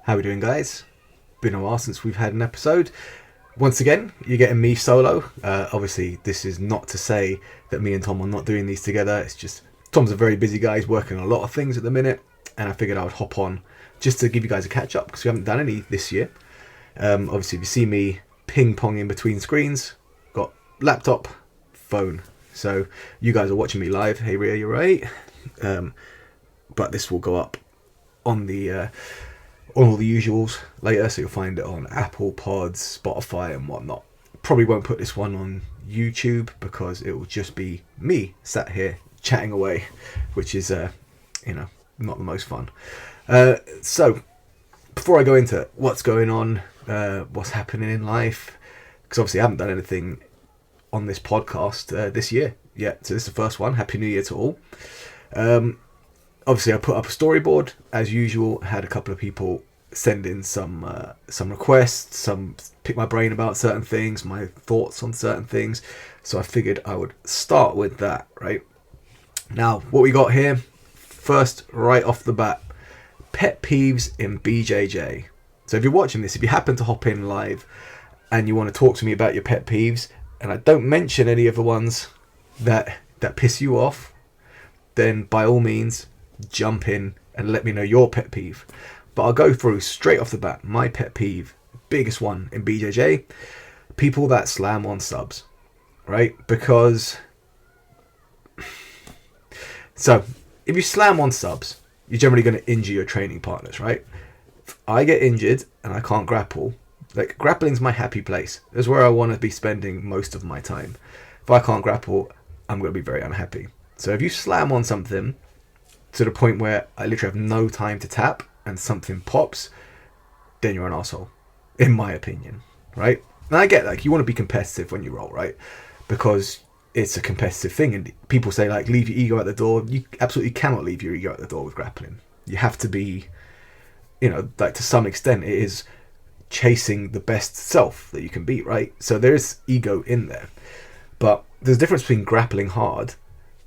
How we doing, guys? Been a while since we've had an episode. Once again, you're getting me solo. Obviously, this is not to say that me and Tom are not doing these together. It's just Tom's a very busy guy. He's working on a lot of things at the minute, and I figured I would hop on just to give you guys a catch up because we haven't done any this year. Obviously, if you see me ping-ponging between screens, got laptop, phone. So you guys are watching me live. Hey, Rhea, you're right. But this will go up on the on all the usuals later, so you'll find it on Apple Pods, Spotify and whatnot. Probably won't put this one on YouTube because it will just be me sat here chatting away, which is not the most fun. So before I go into what's going on, what's happening in life, because obviously I haven't done anything on this podcast this year yet, so this is the first one. Happy New Year to all. Obviously, I put up a storyboard as usual. Had a couple of people send in some requests, some pick my brain about certain things, my thoughts on certain things. So I figured I would start with that. Right now, what we got here first, right off the bat, pet peeves in BJJ. So if you're watching this, if you happen to hop in live and you want to talk to me about your pet peeves, and I don't mention any of the ones that piss you off, then by all means jump in and let me know your pet peeve. But I'll go through straight off the bat my pet peeve, biggest one in BJJ: people that slam on subs, right? Because so if you slam on subs, you're generally going to injure your training partners, right? If I get injured and I can't grapple, like, grappling's my happy place. It's where I want to be spending most of my time. If I can't grapple, I'm going to be very unhappy. So if you slam on something to the point where I literally have no time to tap and something pops, then you're an asshole, in my opinion, right? And I get, like, you want to be competitive when you roll, right? Because it's a competitive thing, and people say, like, leave your ego at the door. You absolutely cannot leave your ego at the door with grappling. You have to be, like, to some extent, it is chasing the best self that you can be, right? So there is ego in there. But there's a difference between grappling hard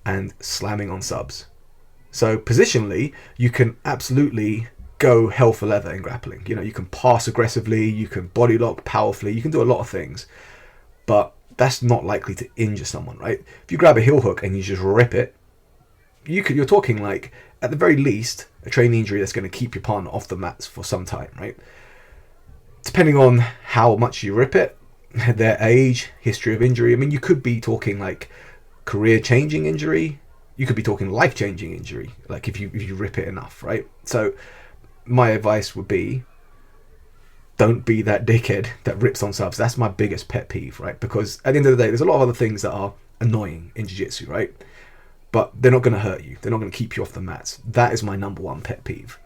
and slamming on subs. So positionally, you can absolutely go hell for leather in grappling. You can pass aggressively, you can body lock powerfully, you can do a lot of things. But that's not likely to injure someone, right? If you grab a heel hook and you just rip it, you're talking, like, at the very least, a training injury that's going to keep your partner off the mats for some time, right? Depending on how much you rip it, their age, history of injury. I mean, you could be talking, like, career-changing injury. You could be talking life-changing injury, like, if you rip it enough, right? So my advice would be, don't be that dickhead that rips on subs. That's my biggest pet peeve, right? Because at the end of the day, there's a lot of other things that are annoying in jiu-jitsu, right? But they're not going to hurt you. They're not going to keep you off the mats. That is my number one pet peeve.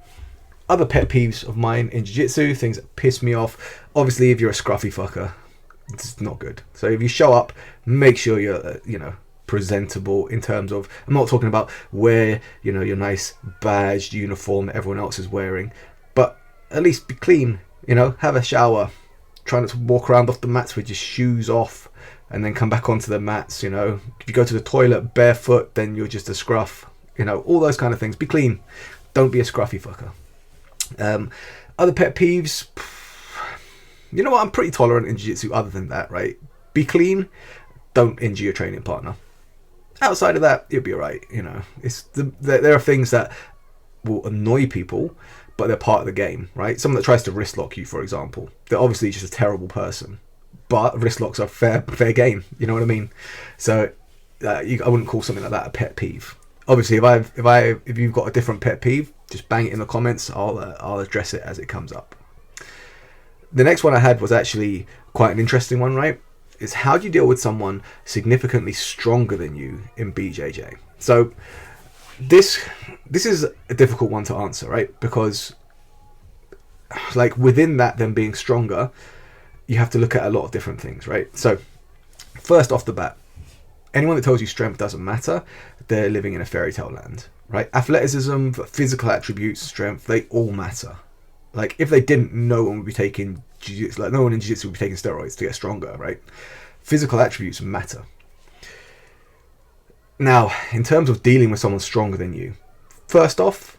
Other pet peeves of mine in jiu-jitsu, things that piss me off. Obviously, if you're a scruffy fucker, it's not good. So if you show up, make sure you're, presentable in terms of, I'm not talking about wear, your nice badged uniform that everyone else is wearing, but at least be clean, have a shower, try not to walk around off the mats with your shoes off and then come back onto the mats. If you go to the toilet barefoot, then you're just a scruff, all those kind of things. Be clean. Don't be a scruffy fucker. Other pet peeves, I'm pretty tolerant in jiu-jitsu other than that, right? Be clean, don't injure your training partner. Outside of that, you'll be alright. There are things that will annoy people, but they're part of the game, right? Someone that tries to wrist lock you, for example, they're obviously just a terrible person, but wrist locks are fair game. You know what I mean? So I wouldn't call something like that a pet peeve. Obviously, if you've got a different pet peeve, just bang it in the comments. I'll address it as it comes up. The next one I had was actually quite an interesting one, right? Is how do you deal with someone significantly stronger than you in BJJ? So this is a difficult one to answer, right? Because, like, within that, them being stronger, you have to look at a lot of different things, right? So first off the bat, anyone that tells you strength doesn't matter, they're living in a fairy tale land, right? Athleticism, physical attributes, strength, they all matter. Like, if they didn't, no one would be taking jiu-jitsu. Like, no one in jiu-jitsu would be taking steroids to get stronger, right? Physical attributes matter. Now, in terms of dealing with someone stronger than you, first off,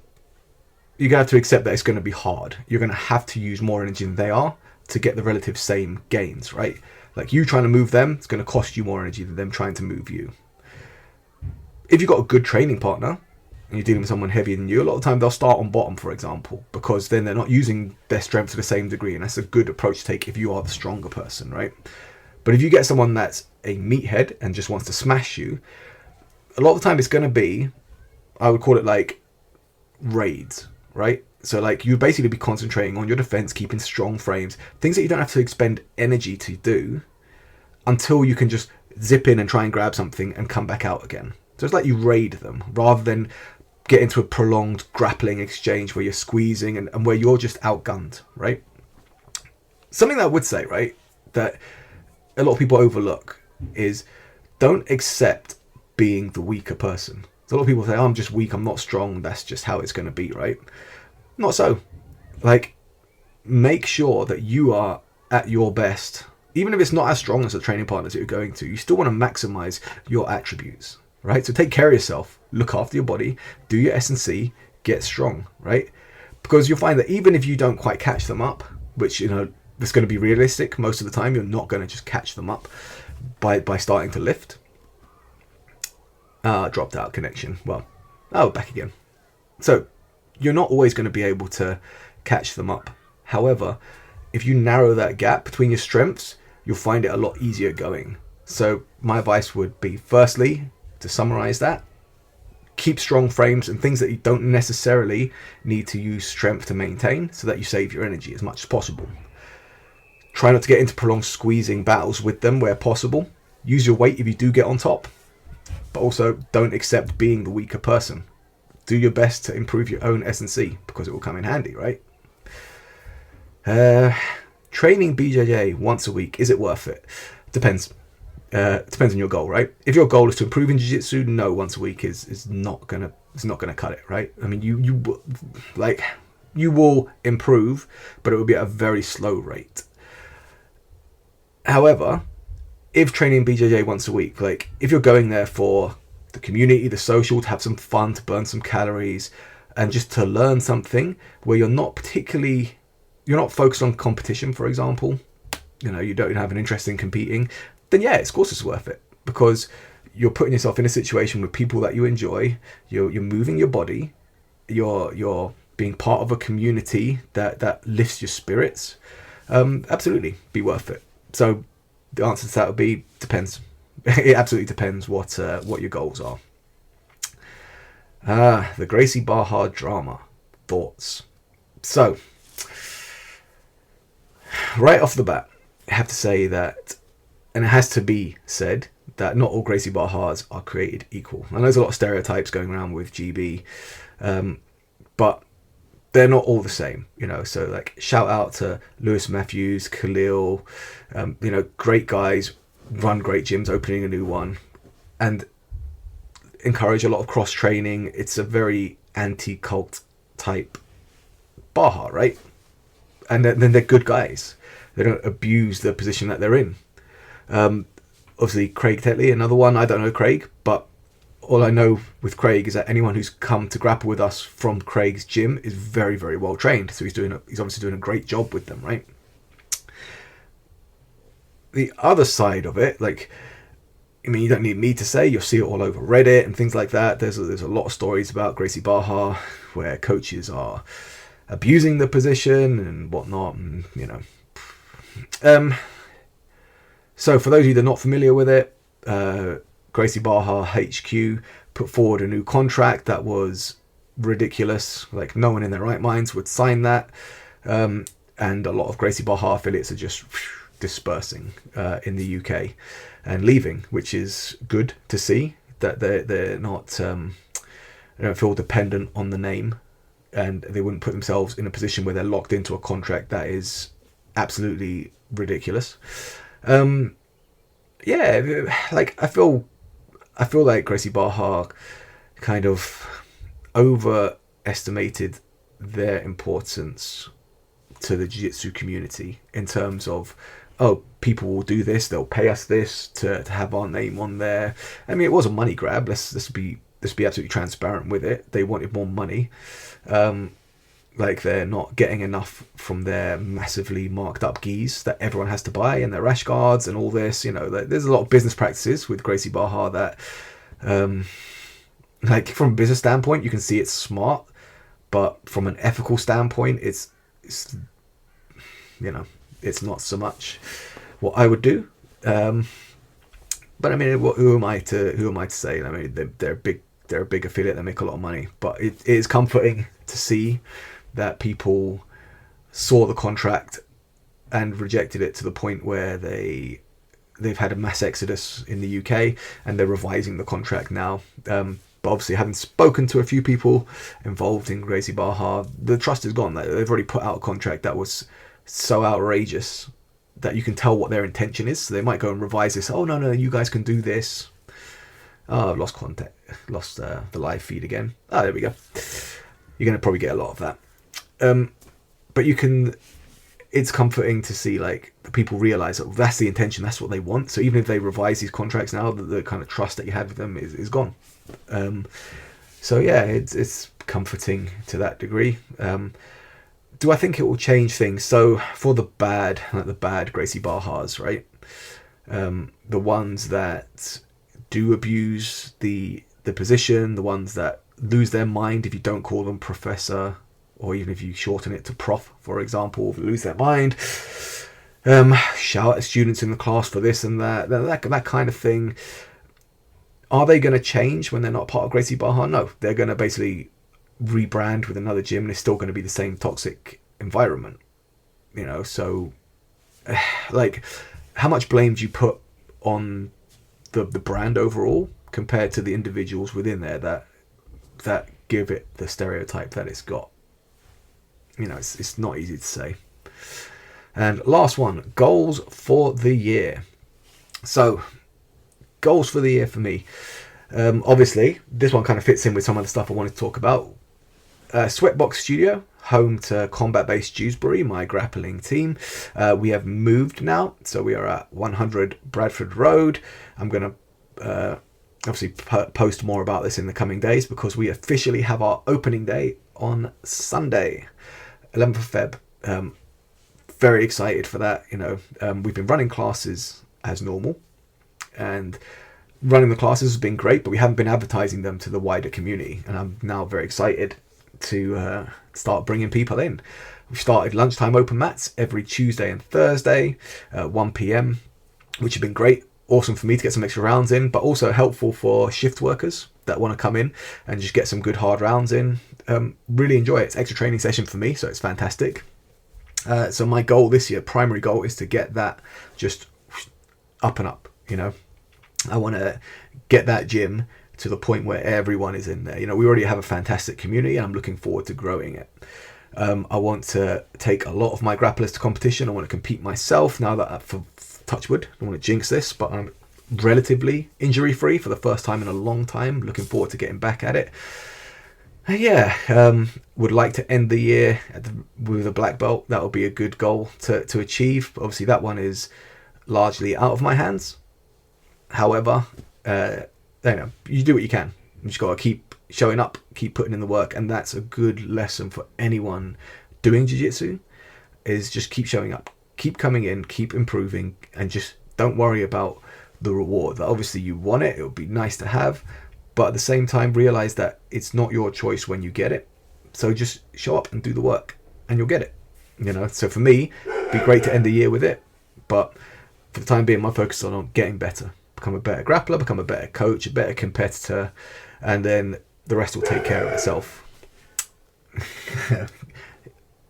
you're going to have to accept that it's going to be hard. You're going to have to use more energy than they are to get the relative same gains, right? Like you trying to move them, it's going to cost you more energy than them trying to move you. If you've got a good training partner and you're dealing with someone heavier than you, a lot of the time they'll start on bottom, for example, because then they're not using their strength to the same degree. And that's a good approach to take if you are the stronger person, right? But if you get someone that's a meathead and just wants to smash you, a lot of the time it's going to be, I would call it like raids, right? So like you basically be concentrating on your defense, keeping strong frames, things that you don't have to expend energy to do until you can just zip in and try and grab something and come back out again. So it's like you raid them rather than get into a prolonged grappling exchange where you're squeezing and where you're just outgunned, right? Something that I would say, right, that a lot of people overlook is don't accept being the weaker person. So a lot of people say, oh, I'm just weak, I'm not strong, that's just how it's going to be, right? Not so. Like, make sure that you are at your best. Even if it's not as strong as the training partners that you're going to, you still want to maximize your attributes, right? So take care of yourself, look after your body, do your S&C, get strong, right? Because you'll find that even if you don't quite catch them up, which, you know, it's going to be realistic most of the time, you're not going to just catch them up by starting to lift. Dropped out connection. Well, back again. So you're not always going to be able to catch them up. However, if you narrow that gap between your strengths, you'll find it a lot easier going. So my advice would be, firstly, to summarize that, keep strong frames and things that you don't necessarily need to use strength to maintain so that you save your energy as much as possible. Try not to get into prolonged squeezing battles with them where possible. Use your weight if you do get on top, but also don't accept being the weaker person. Do your best to improve your own S&C because it will come in handy, right? Training BJJ once a week, is it worth it? Depends. Depends on your goal, right? If your goal is to improve in jiu-jitsu, no, once a week is not gonna cut it, right? I mean, you will improve, but it will be at a very slow rate. However, if training BJJ once a week, like if you're going there for the community, the social, to have some fun, to burn some calories, and just to learn something where you're not focused on competition, for example, you know, you don't have an interest in competing, then yeah, of course it's worth it, because you're putting yourself in a situation with people that you enjoy, you're moving your body, you're being part of a community that lifts your spirits. Absolutely be worth it. So the answer to that would be depends. It absolutely depends what your goals are. The Gracie Barra drama. Thoughts? So, right off the bat, I have to say that, and it has to be said, that not all Gracie Barras are created equal. I know there's a lot of stereotypes going around with GB, but they're not all the same, you know. So like, shout out to Lewis Matthews, Khalil, you know, great guys, run great gyms, opening a new one, and encourage a lot of cross training. It's a very anti-cult type Baja, right? And then they're good guys. They don't abuse the position that they're in. Obviously, Craig Tetley, another one. I don't know Craig, but all I know with Craig is that anyone who's come to grapple with us from Craig's gym is very, very well trained. So he's obviously doing a great job with them, right? The other side of it, like, I mean, you don't need me to say, you'll see it all over Reddit and things like that. There's a lot of stories about Gracie Barra where coaches are abusing the position and whatnot, and you know. So for those of you that are not familiar with it, Gracie Barra HQ put forward a new contract that was ridiculous. Like, no one in their right minds would sign that, and a lot of Gracie Barra affiliates are just dispersing in the UK and leaving, which is good to see that they're not they don't feel dependent on the name, and they wouldn't put themselves in a position where they're locked into a contract that is absolutely ridiculous. Yeah, like I feel like Gracie Barra kind of overestimated their importance to the jiu-jitsu community in terms of, oh, people will do this, they'll pay us this to have our name on there. I mean, it was a money grab. Let's be absolutely transparent with it. They wanted more money. Like they're not getting enough from their massively marked up gis that everyone has to buy, and their rash guards and all this. There's a lot of business practices with Gracie Barra that, like from a business standpoint, you can see it's smart, but from an ethical standpoint, it's it's not so much what I would do. But I mean, who am I to say? I mean, they're a big affiliate. They make a lot of money, but it is comforting to see that people saw the contract and rejected it to the point where they've had a mass exodus in the UK, and they're revising the contract now. But obviously, having spoken to a few people involved in Gracie Barra, the trust is gone. They've already put out a contract that was so outrageous that you can tell what their intention is. So they might go and revise this. Oh, no, you guys can do this. Oh, I've lost contact. Lost the live feed again. Oh, there we go. You're going to probably get a lot of that. But it's comforting to see like the people realize that that's the intention. That's what they want. So even if they revise these contracts now, the kind of trust that you had with them is gone. So yeah, it's comforting to that degree. Do I think it will change things? So for the bad Gracie Barras, right? The ones that do abuse the position, the ones that lose their mind if you don't call them professor, or even if you shorten it to prof, for example, lose their mind, shout at students in the class for this and that kind of thing. Are they going to change when they're not part of Gracie Barra? No, they're going to basically rebrand with another gym, and it's still going to be the same toxic environment. So like, how much blame do you put on the brand overall compared to the individuals within there that give it the stereotype that it's got? It's not easy to say. And last one, goals for the year. So goals for the year for me, obviously this one kind of fits in with some of the stuff I wanted to talk about. Sweatbox Studio, home to Combat Base Dewsbury, my grappling team. We have moved now, so we are at 100 Bradford Road. I'm going to obviously post more about this in the coming days, because we officially have our opening day on Sunday, 11th of Feb. Very excited for that. We've been running classes as normal, and running the classes has been great, but we haven't been advertising them to the wider community, and I'm now very excited to start bringing people in. We've started lunchtime open mats every Tuesday and Thursday, 1 p.m, which have been great. Awesome for me to get some extra rounds in, but also helpful for shift workers that want to come in and just get some good hard rounds in. Really enjoy it. It's extra training session for me, so it's fantastic. So my goal this year, primary goal, is to get that just up and up. I want to get that gym to the point where everyone is in there. We already have a fantastic community, and I'm looking forward to growing it. I want to take a lot of my grapplers to competition. I want to compete myself now that, for touchwood, I don't want to jinx this, but I'm relatively injury free for the first time in a long time. Looking forward to getting back at it. Would like to end the year with a black belt. That would be a good goal to achieve. But obviously that one is largely out of my hands. However, you do what you can. You just got to keep showing up, keep putting in the work, and that's a good lesson for anyone doing jiu-jitsu, is just keep showing up, keep coming in, keep improving, and just don't worry about the reward. Obviously you want it, it would be nice to have, but at the same time realize that it's not your choice when you get it. So just show up and do the work, and you'll get it. So for me, it'd be great to end the year with it, but for the time being, my focus is on getting better, become a better grappler, become a better coach, a better competitor, and then the rest will take care of itself.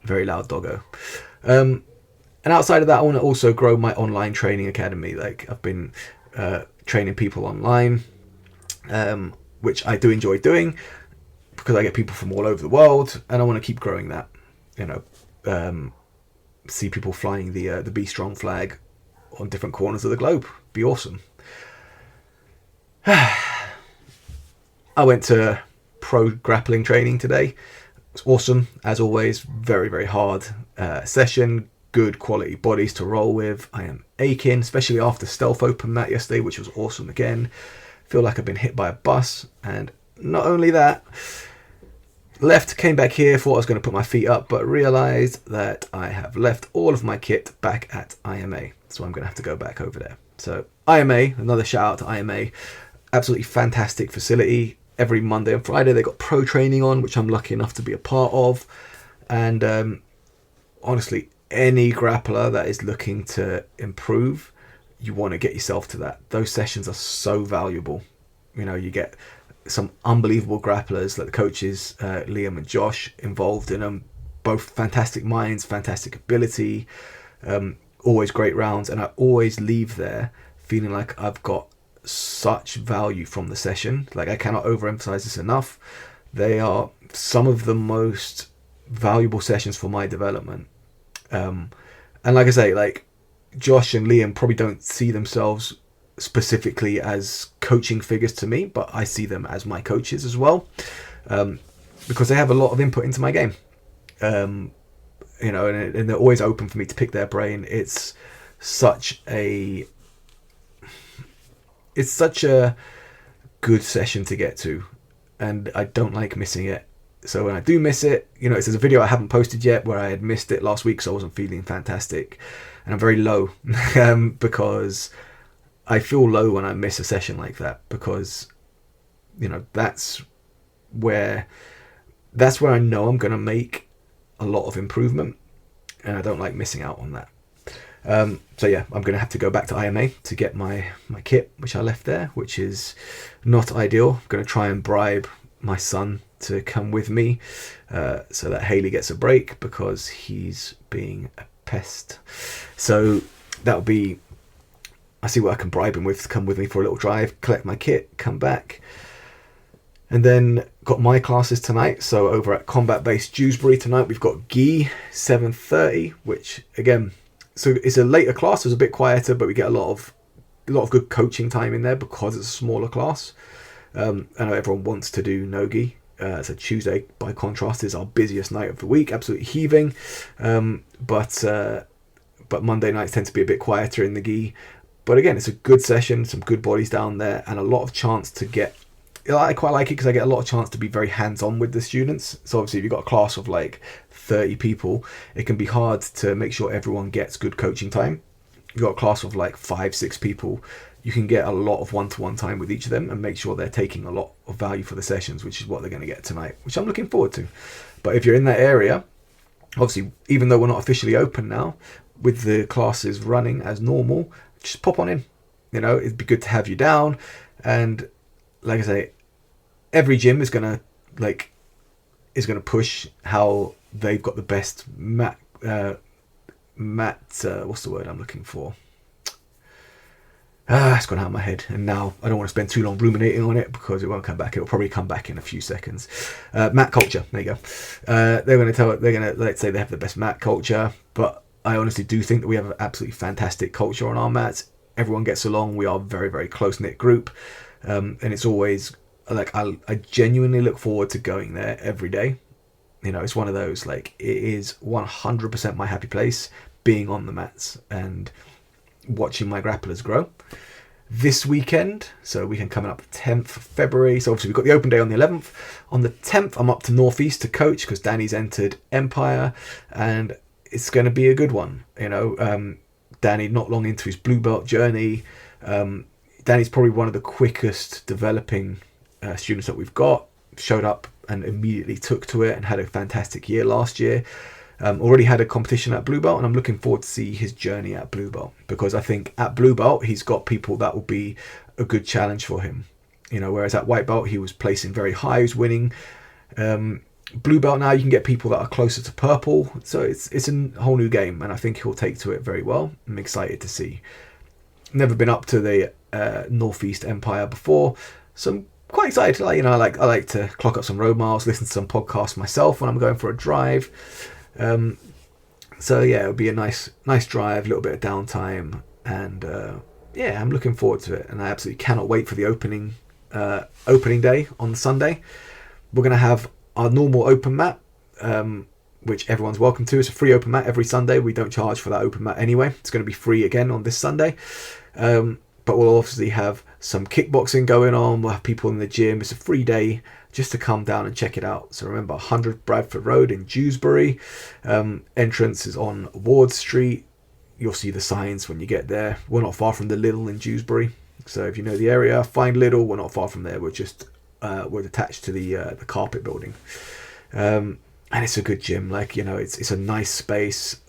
Very loud doggo. And outside of that, I want to also grow my online training academy. Like, I've been training people online, which I do enjoy doing because I get people from all over the world, and I want to keep growing that. See people flying the Be Strong flag on different corners of the globe. Be awesome. I went to pro grappling training today. It's awesome, as always. Very, very hard session. Good quality bodies to roll with. I am aching, especially after stealth open mat yesterday, which was awesome again. Feel like I've been hit by a bus. And not only that, left, came back here, thought I was going to put my feet up, but realised that I have left all of my kit back at IMA. So I'm going to have to go back over there. So IMA, another shout out to IMA. Absolutely fantastic facility. Every Monday and Friday they got pro training on, which I'm lucky enough to be a part of. And honestly, any grappler that is looking to improve, you want to get yourself to that. Those sessions are so valuable. You know, you get some unbelievable grapplers, like the coaches, Liam and Josh, involved in them. Both fantastic minds, fantastic ability, always great rounds. And I always leave there feeling like I've got such value from the session. Like, I cannot overemphasize this enough. They are some of the most valuable sessions for my development. And like I say, like, Josh and Liam probably don't see themselves specifically as coaching figures to me, but I see them as my coaches as well, because they have a lot of input into my game. You know, and they're always open for me to pick their brain. It's such a good session to get to, and I don't like missing it. So when I do miss it, you know, there's a video I haven't posted yet where I had missed it last week, so I wasn't feeling fantastic, and I'm very low because I feel low when I miss a session like that, because, you know, that's where I know I'm going to make a lot of improvement, and I don't like missing out on that. So yeah, I'm going to have to go back to IMA to get my kit, which I left there, which is not ideal. I'm going to try and bribe my son to come with me, so that Haley gets a break, because he's being a pest. So that'll be, I see what I can bribe him with to come with me for a little drive, collect my kit, come back. And then got my classes tonight. So over at Base Dewsbury tonight, we've got Gi 7:30, which again, so it's a later class, so it's a bit quieter, but we get a lot of good coaching time in there because it's a smaller class. I know everyone wants to do no-gi. So Tuesday, by contrast, is our busiest night of the week, absolutely heaving. But Monday nights tend to be a bit quieter in the gi. But again, it's a good session, some good bodies down there, and a lot of chance to get... I quite like it because I get a lot of chance to be very hands-on with the students. So obviously, if you've got a class of like 30 people, it can be hard to make sure everyone gets good coaching time. If you've got a class of like 5-6 people, you can get a lot of one-to-one time with each of them and make sure they're taking a lot of value for the sessions, which is what they're going to get tonight, which I'm looking forward to. But if you're in that area, obviously, even though we're not officially open now, with the classes running as normal, just pop on in. You know, it'd be good to have you down. And like I say, every gym is gonna push how they've got the best mat. What's the word I'm looking for? It's gone out of my head, and now I don't want to spend too long ruminating on it because it won't come back. It'll probably come back in a few seconds. Mat culture. There you go. They're gonna let's say they have the best mat culture, but I honestly do think that we have an absolutely fantastic culture on our mats. Everyone gets along. We are a very, very close-knit group. And it's always like, I genuinely look forward to going there every day. You know, it's one of those, like, it is 100% my happy place being on the mats and watching my grapplers grow. This weekend, so weekend coming up 10th of February, so obviously we've got the open day on the 11th. On the 10th, I'm up to Northeast to coach because Danny's entered Empire, and it's going to be a good one. You know, Danny, not long into his blue belt journey, Danny's probably one of the quickest developing students that we've got. Showed up and immediately took to it and had a fantastic year last year. Already had a competition at blue belt, and I'm looking forward to see his journey at blue belt, because I think at blue belt he's got people that will be a good challenge for him. You know, whereas at white belt he was placing very high, he was winning. Blue belt now you can get people that are closer to purple, so it's a whole new game, and I think he'll take to it very well. I'm excited to see. Never been up to the Northeast Empire before, so I'm quite excited. Like, you know, I like to clock up some road miles, listen to some podcasts myself when I'm going for a drive. So yeah, it'll be a nice drive, a little bit of downtime, and yeah, I'm looking forward to it, and I absolutely cannot wait for the opening day on Sunday. We're going to have our normal open mat, which everyone's welcome to. It's a free open mat every Sunday. We don't charge for that open mat anyway. It's going to be free again on this Sunday. but we'll obviously have some kickboxing going on. We'll have people in the gym. It's a free day just to come down and check it out. So remember, 100 Bradford Road in Dewsbury. Entrance is on Ward Street. You'll see the signs when you get there. We're not far from the Lidl in Dewsbury. So if you know the area, find Lidl. We're not far from there. We're just we're attached to the carpet building. And it's a good gym. Like, you know, it's a nice space.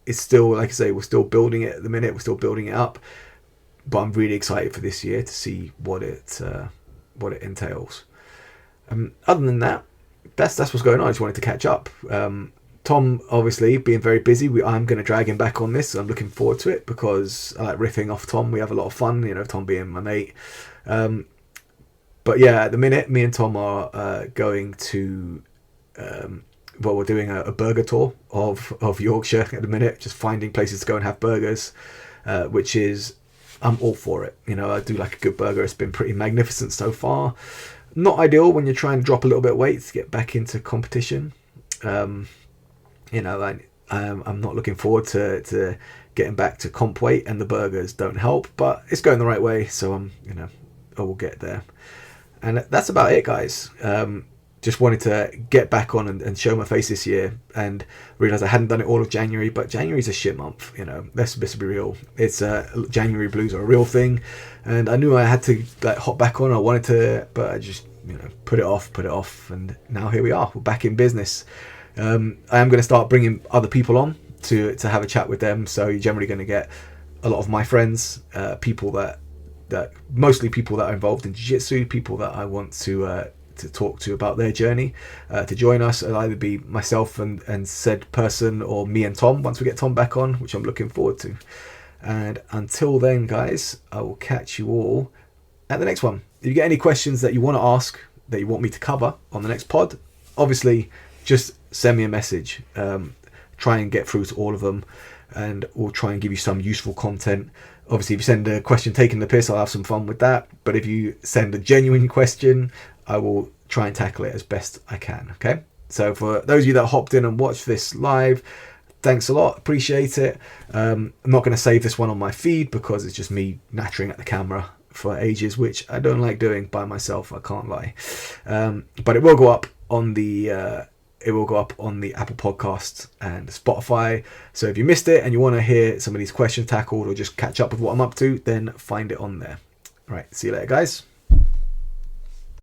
It's still, like I say, we're still building it at the minute. We're still building it up. But I'm really excited for this year to see what it entails. Other than that, that's what's going on. I just wanted to catch up. Tom, obviously, being very busy, I'm going to drag him back on this. So I'm looking forward to it because I like riffing off Tom. We have a lot of fun, you know, Tom being my mate. But yeah, at the minute, me and Tom are going to... we're doing a burger tour of Yorkshire at the minute, just finding places to go and have burgers, which is, I'm all for it. You know, I do like a good burger. It's been pretty magnificent so far. Not ideal when you're trying to drop a little bit of weight to get back into competition. You know, I'm not looking forward to getting back to comp weight, and the burgers don't help, but it's going the right way, so you know, I will get there. And that's about it, guys. Just wanted to get back on and show my face this year, and realised I hadn't done it all of January, but January's a shit month, you know, let's be real. It's January blues are a real thing, and I knew I had to like hop back on. I wanted to, but I just, you know, put it off, and now here we are. We're back in business. I am going to start bringing other people on to have a chat with them, so you're generally going to get a lot of my friends, people that mostly people that are involved in jiu-jitsu, people that I want to talk to about their journey, to join us. It'll either be myself and said person, or me and Tom once we get Tom back on, which I'm looking forward to. And until then, guys, I will catch you all at the next one. If you get any questions that you want to ask, that you want me to cover on the next pod, obviously just send me a message. Try and get through to all of them, and we'll try and give you some useful content. Obviously, if you send a question taking the piss, I'll have some fun with that. But if you send a genuine question, I will try and tackle it as best I can. Okay? So for those of you that hopped in and watched this live, thanks a lot. Appreciate it. I'm not going to save this one on my feed because it's just me nattering at the camera for ages, which I don't like doing by myself, I can't lie. But it will go up on the Apple Podcasts and Spotify. So if you missed it and you want to hear some of these questions tackled, or just catch up with what I'm up to, then find it on there. Right, see you later, guys.